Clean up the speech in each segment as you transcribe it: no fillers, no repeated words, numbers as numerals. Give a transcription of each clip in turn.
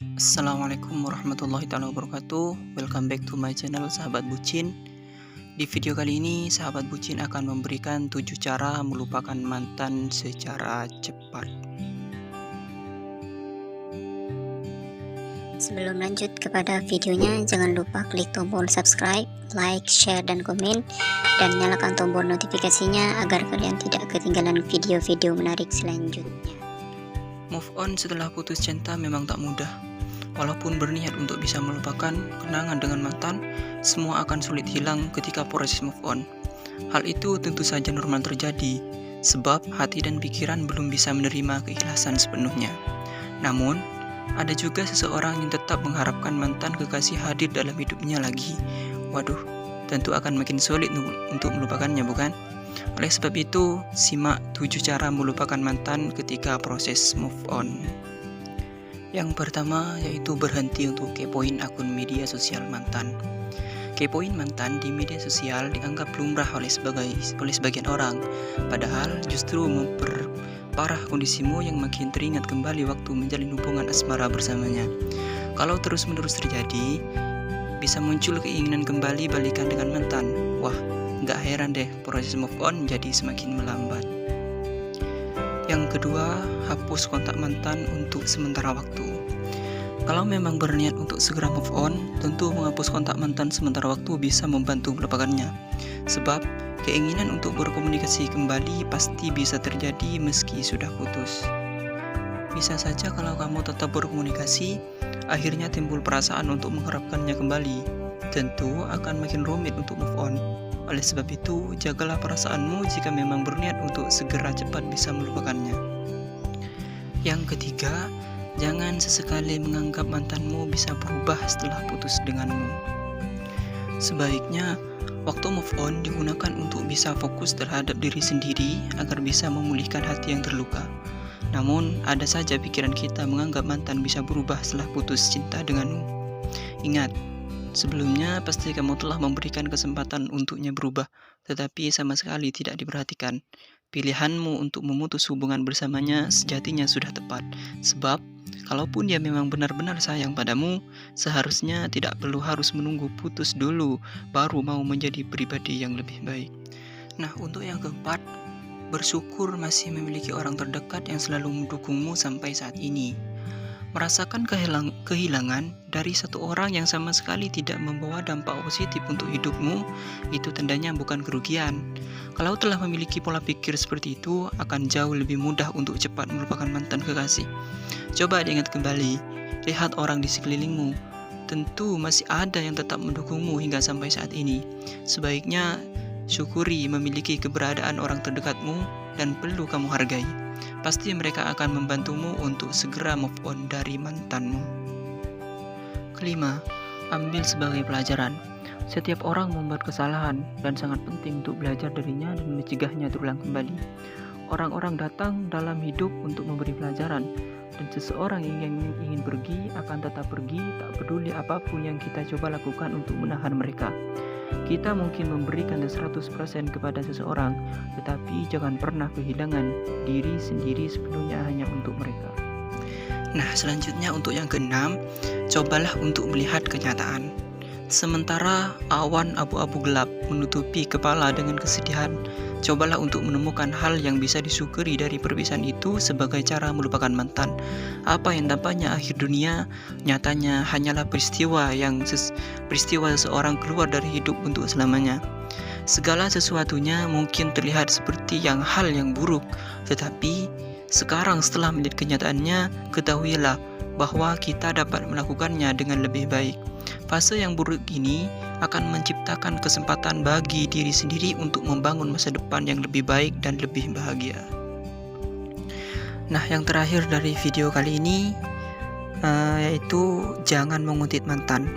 Assalamualaikum warahmatullahi wabarakatuh. Welcome back to my channel Sahabat Bucin. Di video kali ini Sahabat Bucin akan memberikan 7 cara melupakan mantan secara cepat. Sebelum lanjut kepada videonya, jangan lupa klik tombol subscribe, like, share, dan komen, dan nyalakan tombol notifikasinya agar kalian tidak ketinggalan video-video menarik selanjutnya. Move on setelah putus cinta memang tak mudah. Walaupun berniat untuk bisa melupakan kenangan dengan mantan, semua akan sulit hilang ketika proses move on. Hal itu tentu saja normal terjadi, sebab hati dan pikiran belum bisa menerima keikhlasan sepenuhnya. Namun, ada juga seseorang yang tetap mengharapkan mantan kekasih hadir dalam hidupnya lagi. Waduh, tentu akan makin sulit untuk melupakannya, bukan? Oleh sebab itu, simak 7 cara melupakan mantan ketika proses move on. Yang pertama yaitu berhenti untuk kepoin akun media sosial mantan. Kepoin mantan di media sosial dianggap lumrah oleh sebagian orang, padahal justru memperparah kondisimu yang makin teringat kembali waktu menjalin hubungan asmara bersamanya. Kalau terus-menerus terjadi, bisa muncul keinginan kembali balikan dengan mantan. Wah, gak heran deh proses move on jadi semakin melambat. Yang kedua, hapus kontak mantan untuk sementara waktu. Kalau memang berniat untuk segera move on, tentu menghapus kontak mantan sementara waktu bisa membantu melupakannya. Sebab, keinginan untuk berkomunikasi kembali pasti bisa terjadi meski sudah putus. Bisa saja kalau kamu tetap berkomunikasi, akhirnya timbul perasaan untuk mengharapkannya kembali. Tentu akan makin rumit untuk move on. Oleh sebab itu, jagalah perasaanmu jika memang berniat untuk segera cepat bisa melupakannya. Yang ketiga, jangan sesekali menganggap mantanmu bisa berubah setelah putus denganmu. Sebaiknya, waktu move on digunakan untuk bisa fokus terhadap diri sendiri agar bisa memulihkan hati yang terluka. Namun, ada saja pikiran kita menganggap mantan bisa berubah setelah putus cinta denganmu. Ingat, sebelumnya pasti kamu telah memberikan kesempatan untuknya berubah, tetapi sama sekali tidak diperhatikan. Pilihanmu untuk memutus hubungan bersamanya sejatinya sudah tepat, sebab kalaupun dia memang benar-benar sayang padamu, seharusnya tidak perlu harus menunggu putus dulu baru mau menjadi pribadi yang lebih baik. Nah, untuk yang keempat, bersyukur masih memiliki orang terdekat yang selalu mendukungmu sampai saat ini. Merasakan kehilangan dari satu orang yang sama sekali tidak membawa dampak positif untuk hidupmu, itu tandanya bukan kerugian. Kalau telah memiliki pola pikir seperti itu, akan jauh lebih mudah untuk cepat melupakan mantan kekasih. Coba diingat kembali, lihat orang di sekelilingmu. Tentu masih ada yang tetap mendukungmu hingga sampai saat ini. Sebaiknya syukuri memiliki keberadaan orang terdekatmu dan perlu kamu hargai. Pasti mereka akan membantumu untuk segera move on dari mantanmu. Kelima, ambil sebagai pelajaran. Setiap orang membuat kesalahan dan sangat penting untuk belajar darinya dan mencegahnya terulang kembali. Orang-orang datang dalam hidup untuk memberi pelajaran, dan seseorang yang ingin pergi akan tetap pergi, tak peduli apapun yang kita coba lakukan untuk menahan mereka. Kita mungkin memberikan 100% kepada seseorang, tetapi jangan pernah kehilangan diri sendiri sepenuhnya hanya untuk mereka. Nah, selanjutnya untuk yang keenam, cobalah untuk melihat kenyataan. Sementara awan abu-abu gelap menutupi kepala dengan kesedihan, cobalah untuk menemukan hal yang bisa disyukuri dari perpisahan itu sebagai cara melupakan mantan. Apa yang tampaknya akhir dunia, nyatanya hanyalah peristiwa seseorang keluar dari hidup untuk selamanya. Segala sesuatunya mungkin terlihat seperti hal yang buruk, tetapi sekarang setelah melihat kenyataannya, ketahuilah bahwa kita dapat melakukannya dengan lebih baik. Fase yang buruk ini akan menciptakan kesempatan bagi diri sendiri untuk membangun masa depan yang lebih baik dan lebih bahagia. Nah, yang terakhir dari video kali ini yaitu jangan menguntit mantan.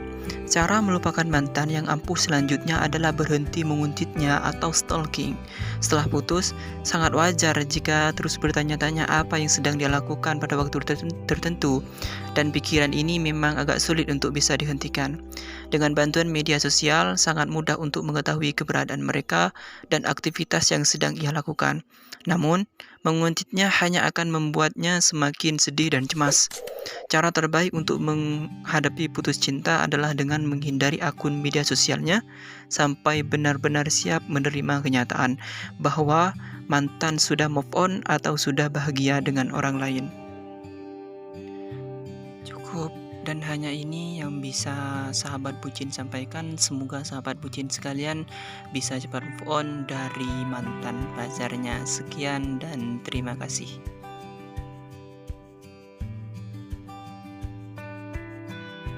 Cara melupakan mantan yang ampuh selanjutnya adalah berhenti menguntitnya atau stalking. Setelah putus, sangat wajar jika terus bertanya-tanya apa yang sedang dia lakukan pada waktu tertentu, dan pikiran ini memang agak sulit untuk bisa dihentikan. Dengan bantuan media sosial, sangat mudah untuk mengetahui keberadaan mereka dan aktivitas yang sedang ia lakukan. Namun, menguntit-nya hanya akan membuatnya semakin sedih dan cemas. Cara terbaik untuk menghadapi putus cinta adalah dengan menghindari akun media sosialnya sampai benar-benar siap menerima kenyataan bahwa mantan sudah move on atau sudah bahagia dengan orang lain. Cukup, dan hanya ini yang bisa sahabat bucin sampaikan. Semoga sahabat bucin sekalian bisa cepat move on dari mantan pacarnya. Sekian dan terima kasih.